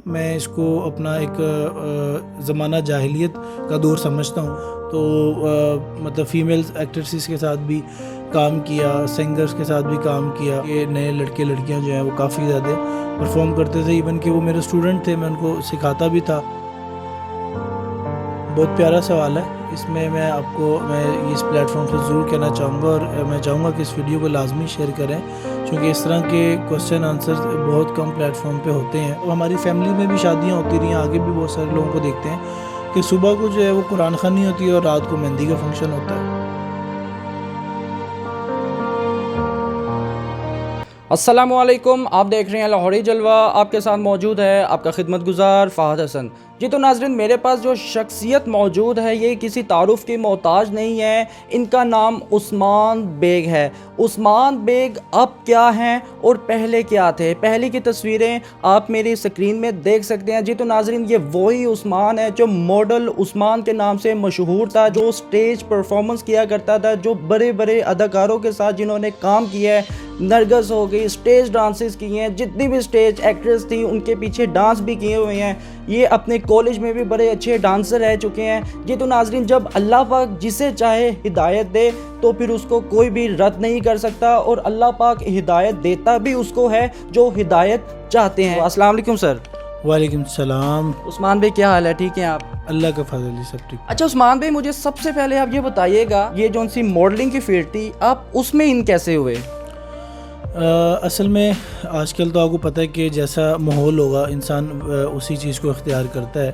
میں اس کو اپنا ایک زمانہ جاہلیت کا دور سمجھتا ہوں. تو مطلب فیمیل ایکٹریسز کے ساتھ بھی کام کیا, سنگرز کے ساتھ بھی کام کیا. یہ نئے لڑکے لڑکیاں جو ہیں وہ کافی زیادہ پرفارم کرتے تھے, ایون کہ وہ میرے اسٹوڈنٹ تھے, میں ان کو سکھاتا بھی تھا. بہت پیارا سوال ہے. اس میں آپ کو اس پلیٹ فارم سے ضرور کہنا چاہوں گا, اور میں چاہوں گا کہ اس ویڈیو کو لازمی شیئر کریں, کیونکہ اس طرح کے کوسچن آنسرز بہت کم پلیٹ فارم پہ ہوتے ہیں. ہماری فیملی میں بھی شادیاں ہوتی رہی ہیں, آگے بھی بہت سارے لوگوں کو دیکھتے ہیں کہ صبح کو جو ہے وہ قرآن خوانی ہوتی ہے اور رات کو مہندی کا فنکشن ہوتا ہے. السلام علیکم, آپ دیکھ رہے ہیں لاہوری جلوہ. آپ کے ساتھ موجود ہے آپ کا خدمت گزار فہد حسن. جی تو ناظرین, میرے پاس جو شخصیت موجود ہے یہ کسی تعارف کی محتاج نہیں ہے. ان کا نام عثمان بیگ ہے. عثمان بیگ اب کیا ہیں اور پہلے کیا تھے, پہلے کی تصویریں آپ میری اسکرین میں دیکھ سکتے ہیں. جی تو ناظرین, یہ وہی عثمان ہے جو ماڈل عثمان کے نام سے مشہور تھا, جو سٹیج پرفارمنس کیا کرتا تھا, جو بڑے بڑے اداکاروں کے ساتھ جنہوں نے کام کیا ہے. نرگس ہو گئی, سٹیج ڈانسز کی ہیں, جتنی بھی سٹیج ایکٹریس تھی ان کے پیچھے ڈانس بھی کیے ہوئے ہیں. یہ اپنے کالج میں بھی بڑے اچھے ڈانسر رہ چکے ہیں. یہ تو ناظرین, جب اللہ پاک جسے چاہے ہدایت دے تو پھر اس کو کوئی بھی رد نہیں کر سکتا, اور اللہ پاک ہدایت دیتا بھی اس کو ہے جو ہدایت چاہتے ہیں. السلام علیکم سر. وعلیکم السلام. عثمان بھائی کیا حال ہے, ٹھیک ہیں آپ؟ اللہ کا فضل ہے, سب ٹھیک. اچھا عثمان بھائی, مجھے سب سے پہلے آپ یہ بتائیے گا, یہ جو سی ماڈلنگ کی فیلڈ تھی آپ اس میں ان کیسے ہوئے؟ اصل میں آج کل تو آپ کو پتہ ہے کہ جیسا ماحول ہوگا انسان اسی چیز کو اختیار کرتا ہے.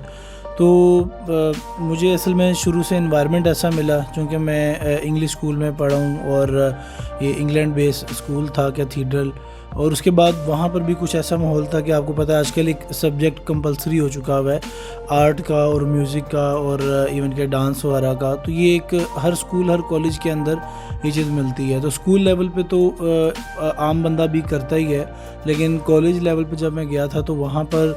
تو مجھے اصل میں شروع سے انوائرمنٹ ایسا ملا, چونکہ میں انگلش اسکول میں پڑھا ہوں, اور یہ انگلینڈ بیس اسکول تھا کیتھیڈرل, اور اس کے بعد وہاں پر بھی کچھ ایسا ماحول تھا کہ آپ کو پتہ ہے آج کل ایک سبجیکٹ کمپلسری ہو چکا ہوا ہے آرٹ کا اور میوزک کا اور ایون کہ ڈانس وغیرہ کا. تو یہ ایک ہر اسکول ہر کالج کے اندر یہ چیز ملتی ہے. تو اسکول لیول پہ تو عام بندہ بھی کرتا ہی ہے, لیکن کالج لیول پہ جب میں گیا تھا تو وہاں پر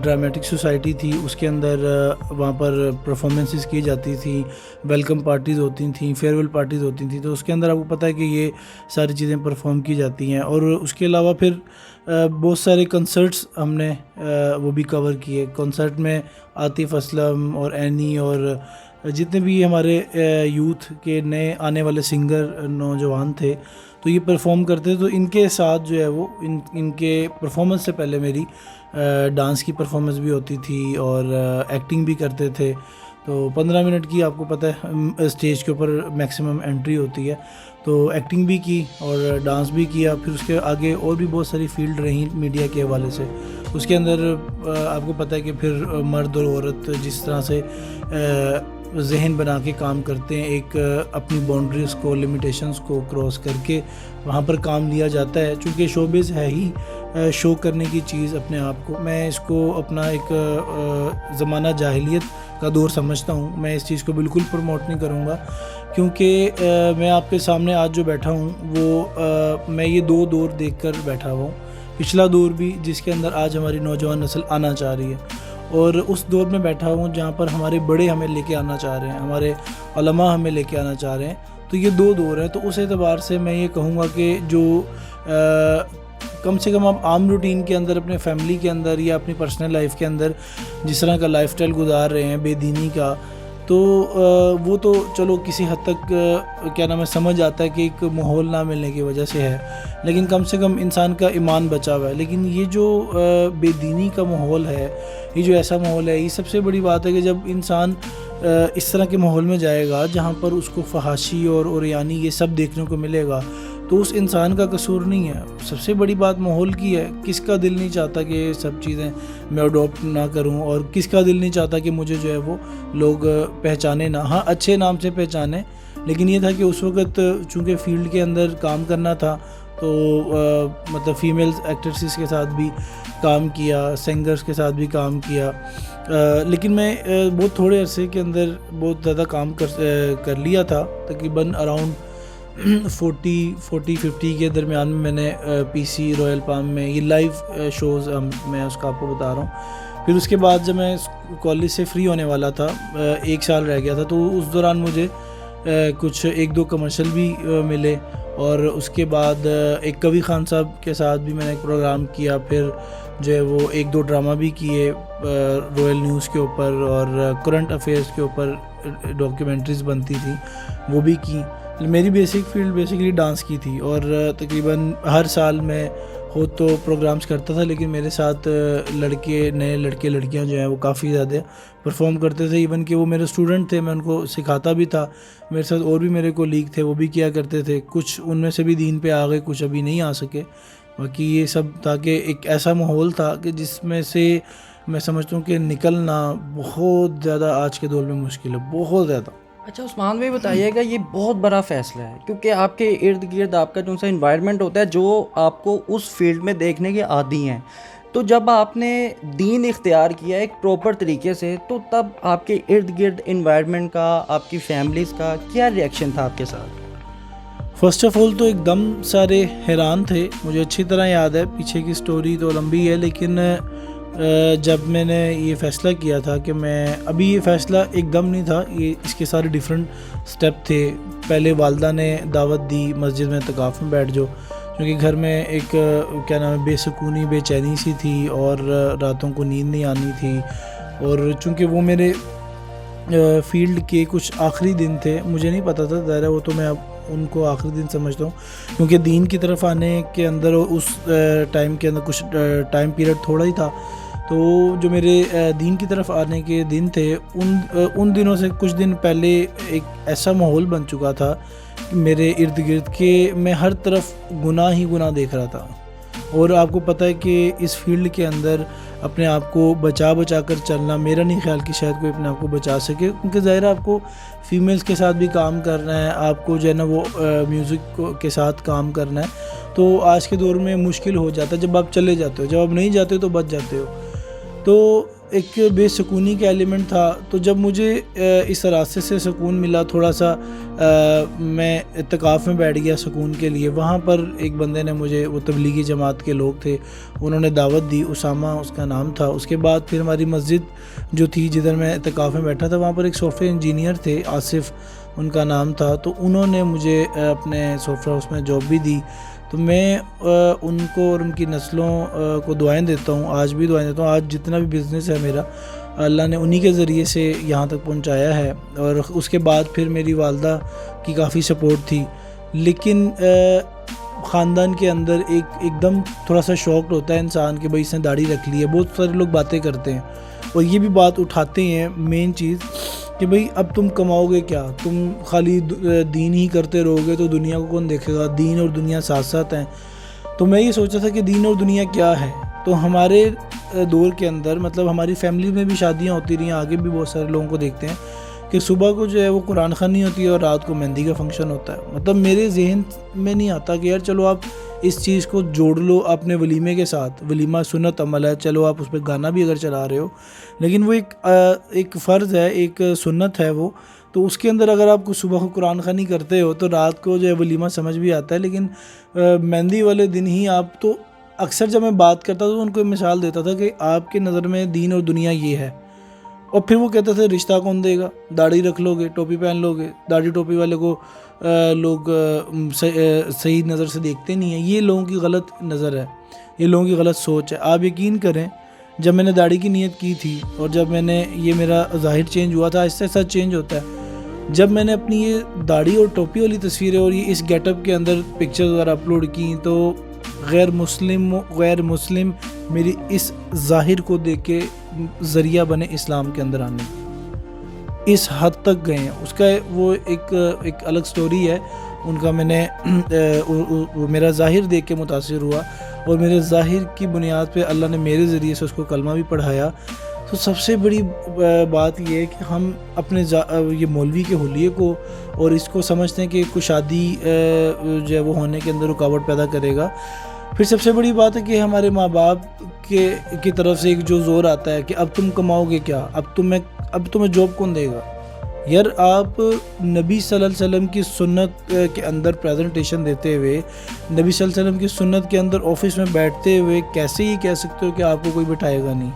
ڈرامیٹک سوسائٹی تھی, اس کے اندر وہاں پر پرفارمنسز کی جاتی تھیں, ویلکم پارٹیز ہوتی تھیں, فیئر ویل پارٹیز ہوتی تھیں. تو اس کے اندر آپ کو پتہ ہے کہ یہ ساری چیزیں پرفارم کی جاتی ہیں. اور اس کے علاوہ پھر بہت سارے کنسرٹس ہم نے وہ بھی کور کیے. کنسرٹ میں عاطف اسلم اور اینی اور جتنے بھی ہمارے یوتھ کے نئے آنے والے سنگر نوجوان تھے تو یہ پرفارم کرتے. تو ان کے ساتھ جو ہے وہ ان کے پرفارمنس سے پہلے میری ڈانس کی پرفارمنس بھی ہوتی تھی اور ایکٹنگ بھی کرتے تھے. تو 15 منٹ کی آپ کو پتہ ہے اسٹیج کے اوپر میکسیمم انٹری ہوتی ہے, تو ایکٹنگ بھی کی اور ڈانس بھی کیا. پھر اس کے آگے اور بھی بہت ساری فیلڈ رہیں میڈیا کے حوالے سے. اس کے اندر آپ کو پتہ ہے کہ پھر مرد اور عورت جس طرح سے ذہن بنا کے کام کرتے ہیں, ایک اپنی باؤنڈریز کو لمیٹیشنز کو کراس کر کے وہاں پر کام لیا جاتا ہے. چونکہ شوبز ہے ہی شو کرنے کی چیز اپنے آپ کو. میں اس کو اپنا ایک زمانہ جاہلیت کا دور سمجھتا ہوں. میں اس چیز کو بالکل پروموٹ نہیں کروں گا, کیونکہ میں آپ کے سامنے آج جو بیٹھا ہوں وہ میں یہ دو دور دیکھ کر بیٹھا ہوا ہوں. پچھلا دور بھی جس کے اندر آج ہماری نوجوان نسل آنا چاہ رہی ہے, اور اس دور میں بیٹھا ہوں جہاں پر ہمارے بڑے ہمیں لے کے آنا چاہ رہے ہیں, ہمارے علماء ہمیں لے کے آنا چاہ رہے ہیں. تو یہ دو دور ہیں. تو اس اعتبار سے میں یہ کہوں گا کہ جو کم سے کم آپ عام روٹین کے اندر اپنے فیملی کے اندر یا اپنی پرسنل لائف کے اندر جس طرح کا لائف سٹائل گزار رہے ہیں بے دینی کا, تو وہ تو چلو کسی حد تک کیا نام ہے سمجھ آتا ہے کہ ایک ماحول نہ ملنے کی وجہ سے ہے, لیکن کم سے کم انسان کا ایمان بچا ہوا ہے. لیکن یہ جو بے دینی کا ماحول ہے, یہ جو ایسا ماحول ہے, یہ سب سے بڑی بات ہے کہ جب انسان اس طرح کے ماحول میں جائے گا جہاں پر اس کو فحاشی اور یعنی یہ سب دیکھنے کو ملے گا, تو اس انسان کا قصور نہیں ہے. سب سے بڑی بات ماحول کی ہے. کس کا دل نہیں چاہتا کہ یہ سب چیزیں میں اڈاپٹ نہ کروں, اور کس کا دل نہیں چاہتا کہ مجھے جو ہے وہ لوگ پہچانے نہ, ہاں اچھے نام سے پہچانے. لیکن یہ تھا کہ اس وقت چونکہ فیلڈ کے اندر کام کرنا تھا تو مطلب فیمیل ایکٹریسز کے ساتھ بھی کام کیا, سنگرز کے ساتھ بھی کام کیا. لیکن میں بہت تھوڑے عرصے کے اندر بہت زیادہ کام کر لیا تھا. تقریباً اراؤنڈ 40-50 کے درمیان میں نے پی سی رائل پام میں یہ لائیو شوز میں اس کا آپ کو بتا رہا ہوں. پھر اس کے بعد جب میں کالج سے فری ہونے والا تھا, 1 سال رہ گیا تھا, تو اس دوران مجھے کچھ 1-2 کمرشل بھی ملے, اور اس کے بعد ایک کوی خان صاحب کے ساتھ بھی میں نے ایک پروگرام کیا. پھر جو ہے وہ 1-2 ڈرامہ بھی کیے رویل نیوز کے اوپر، اور کرنٹ افیئرس کے اوپر ڈاکیومنٹریز بنتی تھیں وہ بھی کی. میری بیسک فیلڈ بیسکلی ڈانس کی تھی، اور تقریباً ہر سال میں خود تو پروگرامز کرتا تھا، لیکن میرے ساتھ نئے لڑکے لڑکیاں جو ہیں وہ کافی زیادہ پرفارم کرتے تھے. ایون کہ وہ میرے اسٹوڈنٹ تھے، میں ان کو سکھاتا بھی تھا. میرے ساتھ اور بھی میرے کولیگ تھے، وہ بھی کیا کرتے تھے. کچھ ان میں سے بھی دین پہ آ گئے، کچھ ابھی نہیں آ سکے. باقی یہ سب تھا کہ ایک ایسا ماحول تھا کہ جس میں سے میں سمجھتا ہوں کہ نکلنا بہت زیادہ آج کے دور میں مشکل ہے، بہت زیادہ. اچھا عثمان بھائی بتائیے گا، یہ بہت بڑا فیصلہ ہے کیونکہ آپ کے ارد گرد آپ کا جو سا انوائرمنٹ ہوتا ہے جو آپ کو اس فیلڈ میں دیکھنے کے عادی ہیں، تو جب آپ نے دین اختیار کیا ایک پراپر طریقے سے، تو تب آپ کے ارد گرد انوائرمنٹ کا، آپ کی فیملیز کا کیا ریئیکشن تھا آپ کے ساتھ؟ فرسٹ آف آل تو ایک دم سارے حیران تھے. مجھے اچھی طرح یاد ہے، پیچھے کی سٹوری تو لمبی ہے، لیکن جب میں نے یہ فیصلہ کیا تھا کہ ابھی یہ فیصلہ ایک دم نہیں تھا، یہ اس کے سارے ڈیفرنٹ سٹیپ تھے. پہلے والدہ نے دعوت دی مسجد میں اعتکاف میں بیٹھ جاؤ، کیونکہ گھر میں ایک کیا نام ہے بے سکونی بے چینی سی تھی، اور راتوں کو نیند نہیں آنی تھی. اور چونکہ وہ میرے فیلڈ کے کچھ آخری دن تھے، مجھے نہیں پتہ تھا، ظاہر ہے وہ تو میں اب ان کو آخری دن سمجھتا ہوں، کیونکہ دین کی طرف آنے کے اندر اس ٹائم کے اندر کچھ ٹائم پیریڈ تھوڑا ہی تھا. تو جو میرے دین کی طرف آنے کے دن تھے، ان دنوں سے کچھ دن پہلے ایک ایسا ماحول بن چکا تھا میرے ارد گرد کہ میں ہر طرف گناہ ہی گناہ دیکھ رہا تھا. اور آپ کو پتہ ہے کہ اس فیلڈ کے اندر اپنے آپ کو بچا کر چلنا، میرا نہیں خیال کہ شاید کوئی اپنے آپ کو بچا سکے، کیونکہ ظاہر ہے آپ کو فیمیلز کے ساتھ بھی کام کرنا ہے، آپ کو جو ہے نا وہ میوزک کے ساتھ کام کرنا ہے. تو آج کے دور میں مشکل ہو جاتا ہے جب آپ چلے جاتے ہو، جب آپ نہیں جاتے ہو تو بچ جاتے ہو. تو ایک بے سکونی کا ایلیمنٹ تھا. تو جب مجھے اس راستے سے سکون ملا، تھوڑا سا میں اعتکاف میں بیٹھ گیا سکون کے لیے. وہاں پر ایک بندے نے مجھے، وہ تبلیغی جماعت کے لوگ تھے، انہوں نے دعوت دی، اسامہ اس کا نام تھا. اس کے بعد پھر ہماری مسجد جو تھی جدھر میں اعتکاف میں بیٹھا تھا، وہاں پر ایک سافٹ ویئر انجینئر تھے، آصف ان کا نام تھا. تو انہوں نے مجھے اپنے سافٹ ویئر ہاؤس میں جاب بھی دی. تو میں ان کو اور ان کی نسلوں کو دعائیں دیتا ہوں، آج بھی دعائیں دیتا ہوں. آج جتنا بھی بزنس ہے میرا، اللہ نے انہی کے ذریعے سے یہاں تک پہنچایا ہے. اور اس کے بعد پھر میری والدہ کی کافی سپورٹ تھی. لیکن خاندان کے اندر ایک دم تھوڑا سا شوق ہوتا ہے انسان کہ بھائی اس نے داڑھی رکھ لی ہے. بہت سارے لوگ باتیں کرتے ہیں اور یہ بھی بات اٹھاتے ہیں مین چیز کہ بھئی اب تم کماؤ گے کیا، تم خالی دین ہی کرتے رہو گے تو دنیا کو کون دیکھے گا، دین اور دنیا ساتھ ساتھ ہیں. تو میں یہ سوچا تھا کہ دین اور دنیا کیا ہے. تو ہمارے دور کے اندر مطلب ہماری فیملی میں بھی شادیاں ہوتی رہی ہیں، آگے بھی بہت سارے لوگوں کو دیکھتے ہیں کہ صبح کو جو ہے وہ قرآن خوانی ہوتی ہے اور رات کو مہندی کا فنکشن ہوتا ہے. مطلب میرے ذہن میں نہیں آتا کہ یار چلو آپ اس چیز کو جوڑ لو اپنے ولیمے کے ساتھ. ولیمہ سنت عمل ہے، چلو آپ اس پہ گانا بھی اگر چلا رہے ہو، لیکن وہ ایک فرض ہے، ایک سنت ہے وہ. تو اس کے اندر اگر آپ کو صبح کو قرآن خوانی کرتے ہو تو رات کو جو ہے ولیمہ سمجھ بھی آتا ہے. لیکن مہندی والے دن ہی آپ، تو اکثر جب میں بات کرتا تھا تو ان کو مثال دیتا تھا کہ آپ کے نظر میں دین اور دنیا یہ ہے. اور پھر وہ کہتے تھے رشتہ کون دے گا، داڑھی رکھ لو گے، ٹوپی پہن لو گے. داڑھی ٹوپی والے کو لوگ صحیح نظر سے دیکھتے نہیں ہیں. یہ لوگوں کی غلط نظر ہے، یہ لوگوں کی غلط سوچ ہے. آپ یقین کریں جب میں نے داڑھی کی نیت کی تھی اور جب میں نے یہ میرا ظاہر چینج ہوا تھا، آہستہ آہستہ چینج ہوتا ہے. جب میں نے اپنی یہ داڑھی اور ٹوپی والی تصویریں اور یہ اس گیٹ اپ کے اندر پکچر وغیرہ اپلوڈ کی تو غیر مسلم میری اس ظاہر کو دیکھ کے ذریعہ بنے اسلام کے اندر آنے، اس حد تک گئے ہیں. اس کا وہ ایک الگ سٹوری ہے ان کا. میں نے میرا ظاہر دیکھ کے متاثر ہوا اور میرے ظاہر کی بنیاد پہ اللہ نے میرے ذریعے سے اس کو کلمہ بھی پڑھایا. تو سب سے بڑی بات یہ ہے کہ ہم اپنے یہ مولوی کے حلیے کو اور اس کو سمجھتے ہیں کہ کوئی شادی جو ہے وہ ہونے کے اندر رکاوٹ پیدا کرے گا. پھر سب سے بڑی بات ہے کہ ہمارے ماں باپ کی طرف سے ایک جو زور آتا ہے کہ اب تم کماؤ گے کیا، اب تمہیں جاب کون دے گا. یار آپ نبی صلی اللہ علیہ وسلم کی سنت کے اندر پریزنٹیشن دیتے ہوئے، نبی صلی اللہ علیہ وسلم کی سنت کے اندر آفس میں بیٹھتے ہوئے کیسے یہ کہہ سکتے ہو کہ آپ کو کوئی بٹھائے گا نہیں.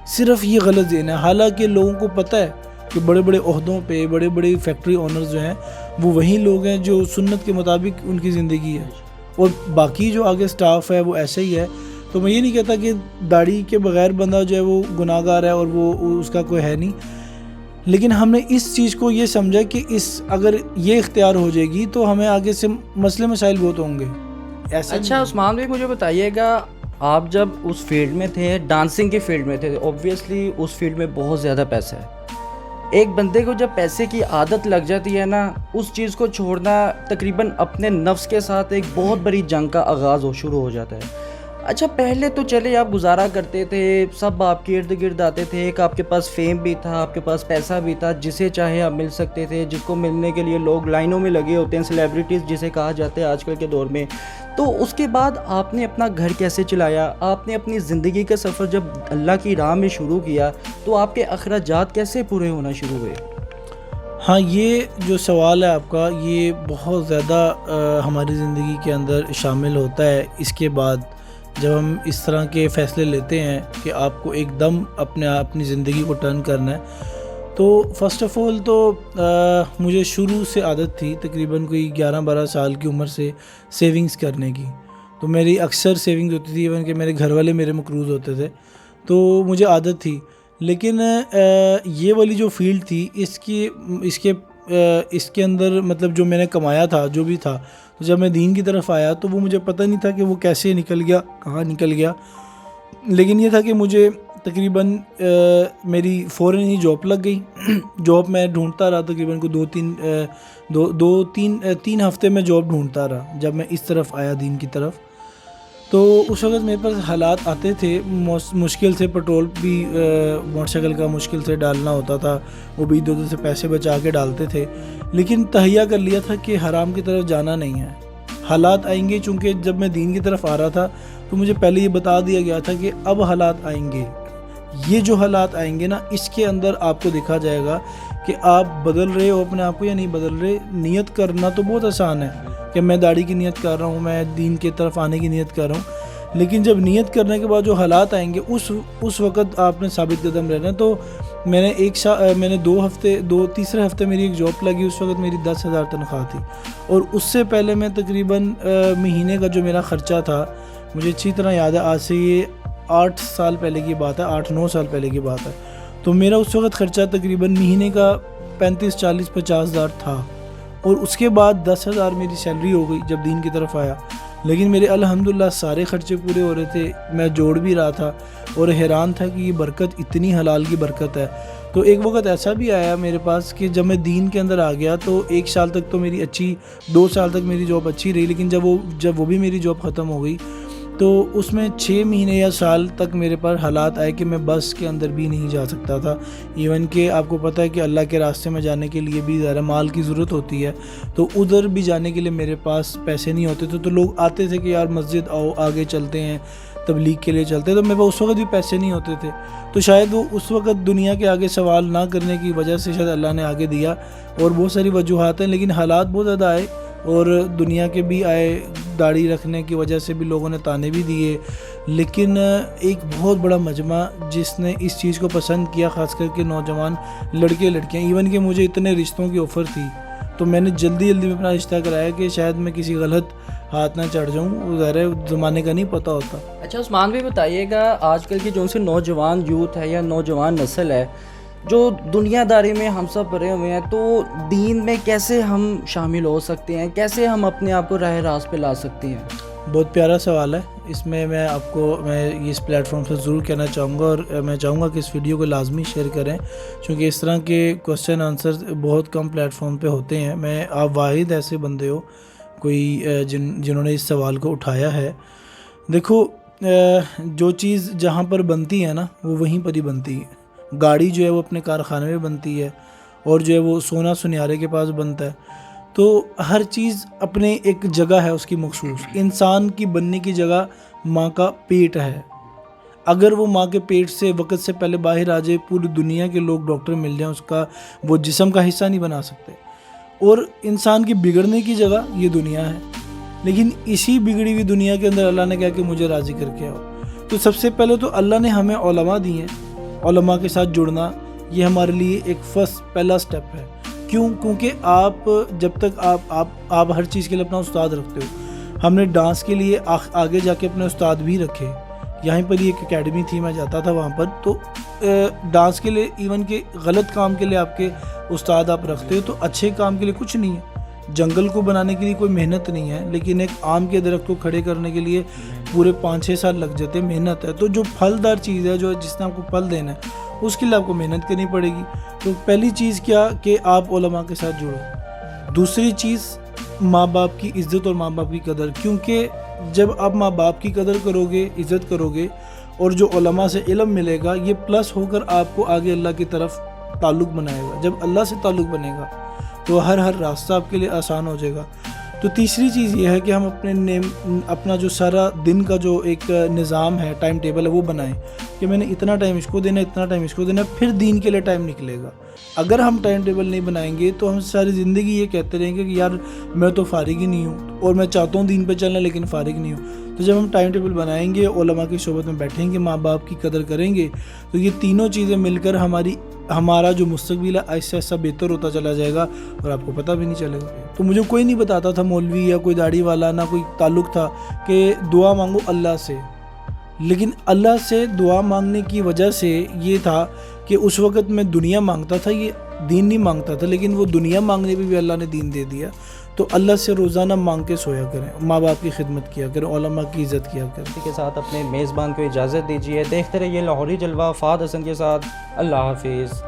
صرف یہ غلط ذہن ہے. حالانکہ لوگوں کو پتہ ہے کہ بڑے بڑے عہدوں پہ بڑے بڑے فیکٹری اونرز جو ہیں وہ وہی لوگ ہیں جو سنت کے مطابق ان کی زندگی ہے، اور باقی جو آگے سٹاف ہے وہ ایسے ہی ہے. تو میں یہ نہیں کہتا کہ داڑھی کے بغیر بندہ جو ہے وہ گناہ گار ہے اور وہ اس کا کوئی ہے نہیں، لیکن ہم نے اس چیز کو یہ سمجھا کہ اگر یہ اختیار ہو جائے گی تو ہمیں آگے سے مسئلے مسائل بہت ہوں گے. ایسا اچھا عثمان بھائی مجھے بتائیے گا، آپ جب اس فیلڈ میں تھے، ڈانسنگ کی فیلڈ میں تھے، اوبویسلی اس فیلڈ میں بہت زیادہ پیسہ ہے. ایک بندے کو جب پیسے کی عادت لگ جاتی ہے نا، اس چیز کو چھوڑنا تقریباً اپنے نفس کے ساتھ ایک بہت بڑی جنگ کا آغاز شروع ہو جاتا ہے. اچھا پہلے تو چلے آپ گزارا کرتے تھے، سب آپ کے ارد گرد آتے تھے، ایک آپ کے پاس فیم بھی تھا، آپ کے پاس پیسہ بھی تھا، جسے چاہے آپ مل سکتے تھے، جس کو ملنے کے لیے لوگ لائنوں میں لگے ہوتے ہیں، سیلیبریٹیز جسے کہا جاتا ہے آج کل کے دور میں. تو اس کے بعد آپ نے اپنا گھر کیسے چلایا؟ آپ نے اپنی زندگی کا سفر جب اللہ کی راہ میں شروع کیا تو آپ کے اخراجات کیسے پورے ہونا شروع ہوئے؟ ہاں، یہ جو سوال ہے آپ کا، یہ بہت زیادہ ہماری زندگی کے اندر شامل ہوتا ہے. اس کے بعد جب ہم اس طرح کے فیصلے لیتے ہیں کہ آپ کو ایک دم اپنی زندگی کو ٹرن کرنا ہے، تو فرسٹ آف آل تو مجھے شروع سے عادت تھی، تقریباً کوئی 11-12 سال کی عمر سے سیونگز کرنے کی. تو میری اکثر سیونگز ہوتی تھی، ایون کہ میرے گھر والے میرے مقروض ہوتے تھے، تو مجھے عادت تھی. لیکن یہ والی جو فیلڈ تھی، اس کے اندر مطلب جو میں نے کمایا تھا، جو بھی تھا، تو جب میں دین کی طرف آیا تو وہ مجھے پتہ نہیں تھا کہ وہ کیسے نکل گیا، کہاں نکل گیا. لیکن یہ تھا کہ مجھے تقریباً میری فوراً ہی جاب لگ گئی. جاب میں ڈھونڈتا رہا تقریباً کو 3 ہفتے میں جاب ڈھونڈتا رہا جب میں اس طرف آیا دین کی طرف. تو اس وقت میرے پاس حالات آتے تھے مشکل سے، پیٹرول بھی موٹر سائیکل کا مشکل سے ڈالنا ہوتا تھا، وہ بھی ادھر سے پیسے بچا کے ڈالتے تھے. لیکن تہیہ کر لیا تھا کہ حرام کی طرف جانا نہیں ہے. حالات آئیں گے، چونکہ جب میں دین کی طرف آ رہا تھا تو مجھے پہلے یہ بتا دیا گیا تھا کہ اب حالات آئیں گے. یہ جو حالات آئیں گے نا، اس کے اندر آپ کو دیکھا جائے گا کہ آپ بدل رہے ہو اپنے آپ کو یا نہیں بدل رہے. نیت کرنا تو بہت آسان ہے کہ میں داڑھی کی نیت کر رہا ہوں، میں دین کی طرف آنے کی نیت کر رہا ہوں، لیکن جب نیت کرنے کے بعد جو حالات آئیں گے اس وقت آپ نے ثابت قدم رہنا. تو میں نے 2 تیسرے ہفتے میری ایک جاب لگی. اس وقت میری 10,000 تنخواہ تھی، اور اس سے پہلے میں تقریباً مہینے کا جو میرا خرچہ تھا، مجھے اچھی طرح یاد ہے، آج سے یہ 8 سال پہلے کی بات ہے، 8-9 سال پہلے کی بات ہے. تو میرا اس وقت خرچہ تقریباً مہینے کا 35, 40, 50 ہزار تھا. اور اس کے بعد 10,000 میری سیلری ہو گئی جب دین کی طرف آیا. لیکن میرے الحمدللہ سارے خرچے پورے ہو رہے تھے، میں جوڑ بھی رہا تھا، اور حیران تھا کہ یہ برکت، اتنی حلال کی برکت ہے. تو ایک وقت ایسا بھی آیا میرے پاس کہ جب میں دین کے اندر آ گیا تو 1 سال تک تو میری 2 سال تک میری جاب اچھی رہی. لیکن جب وہ بھی میری جاب ختم ہو گئی تو اس میں 6 مہینے یا سال تک میرے پر حالات آئے کہ میں بس کے اندر بھی نہیں جا سکتا تھا. ایون کہ آپ کو پتہ ہے کہ اللہ کے راستے میں جانے کے لیے بھی ذرا مال کی ضرورت ہوتی ہے، تو ادھر بھی جانے کے لیے میرے پاس پیسے نہیں ہوتے تھے. تو لوگ آتے تھے کہ یار مسجد آؤ، آگے چلتے ہیں، تبلیغ کے لیے چلتے ہیں. تو میرے پاس اس وقت بھی پیسے نہیں ہوتے تھے. تو شاید وہ اس وقت دنیا کے آگے سوال نہ کرنے کی وجہ سے شاید اللہ نے آگے دیا، اور بہت ساری وجوہات ہیں. لیکن حالات بہت زیادہ آئے، اور دنیا کے بھی آئے، داڑھی رکھنے کی وجہ سے بھی لوگوں نے تانے بھی دیے. لیکن ایک بہت بڑا مجمع جس نے اس چیز کو پسند کیا، خاص کر کے نوجوان لڑکے لڑکیاں. ایون کہ مجھے اتنے رشتوں کی آفر تھی، تو میں نے جلدی میں اپنا رشتہ کرایا کہ شاید میں کسی غلط ہاتھ نہ چڑھ جاؤں. ظاہر ہے زمانے کا نہیں پتہ ہوتا. اچھا عثمان بھی بتائیے گا، آج کل کی جو سے نوجوان یوتھ ہے یا نوجوان نسل ہے جو دنیا داری میں ہم سب بھرے ہوئے ہیں، تو دین میں کیسے ہم شامل ہو سکتے ہیں، کیسے ہم اپنے آپ کو راہ راست پہ لا سکتے ہیں؟ بہت پیارا سوال ہے. اس میں میں اس پلیٹ فارم سے ضرور کہنا چاہوں گا، اور میں چاہوں گا کہ اس ویڈیو کو لازمی شیئر کریں، کیونکہ اس طرح کے کوسچن آنسر بہت کم پلیٹ فارم پہ ہوتے ہیں. آپ واحد ایسے بندے ہو کوئی جنہوں نے اس سوال کو اٹھایا ہے. دیکھو، جو چیز جہاں پر بنتی ہے نا، وہ وہیں پر ہی بنتی ہے. گاڑی جو ہے وہ اپنے کارخانے میں بنتی ہے، اور جو ہے وہ سونا سنیارے کے پاس بنتا ہے. تو ہر چیز اپنے ایک جگہ ہے اس کی مخصوص. انسان کی بننے کی جگہ ماں کا پیٹ ہے. اگر وہ ماں کے پیٹ سے وقت سے پہلے باہر آ جائے، پوری دنیا کے لوگ ڈاکٹر مل جائیں، وہ جسم کا حصہ نہیں بنا سکتے. اور انسان کی بگڑنے کی جگہ یہ دنیا ہے. لیکن اسی بگڑی ہوئی دنیا کے اندر اللہ نے کہا کہ مجھے راضی کر کے آؤ. تو سب سے پہلے تو اللہ نے ہمیں علماء دی ہیں. علماء کے ساتھ جڑنا یہ ہمارے لیے ایک پہلا سٹیپ ہے. کیونکہ آپ جب تک آپ ہر چیز کے لیے اپنا استاد رکھتے ہو. ہم نے ڈانس کے لیے آگے جا کے اپنے استاد بھی رکھے یہیں پر ہی ایک اکیڈمی تھی، میں جاتا تھا وہاں پر. تو ڈانس کے لیے ایون کہ غلط کام کے لیے آپ کے استاد آپ رکھتے ہو تو اچھے کام کے لیے کچھ نہیں ہے. جنگل کو بنانے کے لیے کوئی محنت نہیں ہے، لیکن ایک آم کے درخت کو کھڑے کرنے کے لیے پورے 5-6 سال لگ جاتے ہیں، محنت ہے. تو جو پھلدار چیز ہے، جو جس نے آپ کو پھل دینا ہے، اس کے لیے آپ کو محنت کرنی پڑے گی. تو پہلی چیز کیا کہ آپ علماء کے ساتھ جڑو. دوسری چیز ماں باپ کی عزت اور ماں باپ کی قدر، کیونکہ جب آپ ماں باپ کی قدر کرو گے، عزت کرو گے، اور جو علماء سے علم ملے گا، یہ پلس ہو کر آپ کو آگے اللہ کی طرف تعلق بنائے گا. جب اللہ سے تعلق بنے گا تو ہر راستہ آپ کے لیے آسان ہو جائے گا. تو تیسری چیز یہ ہے کہ ہم اپنا جو سارا دن کا جو ایک نظام ہے، ٹائم ٹیبل ہے، وہ بنائیں کہ میں نے اتنا ٹائم اس کو دینا، اتنا ٹائم اس کو دینا، پھر دین کے لیے ٹائم نکلے گا. اگر ہم ٹائم ٹیبل نہیں بنائیں گے تو ہم ساری زندگی یہ کہتے رہیں گے کہ یار میں تو فارغ ہی نہیں ہوں، اور میں چاہتا ہوں دین پہ چلنا لیکن فارغ نہیں ہوں. تو جب ہم ٹائم ٹیبل بنائیں گے، علماء کی صحبت میں بیٹھیں گے، ماں باپ کی قدر کریں گے، تو یہ تینوں چیزیں مل کر ہمارا جو مستقبل ہے آہستہ آہستہ بہتر ہوتا چلا جائے گا، اور آپ کو پتہ بھی نہیں چلے گا. تو مجھے کوئی نہیں بتاتا تھا، مولوی یا کوئی داڑھی والا، نہ کوئی تعلق تھا کہ دعا مانگو اللہ سے. لیکن اللہ سے دعا مانگنے کی وجہ سے یہ تھا کہ اس وقت میں دنیا مانگتا تھا، یہ دین نہیں مانگتا تھا، لیکن وہ دنیا مانگنے پہ بھی اللہ نے دین دے دیا. تو اللہ سے روزانہ مانگ کے سویا کریں، ماں باپ کی خدمت کیا کریں، علماء کی عزت کیا کریں. اسی کے ساتھ اپنے میزبان کو اجازت دیجیے. دیکھتے رہیے لاہوری جلوہ فہد حسن کے ساتھ. اللہ حافظ.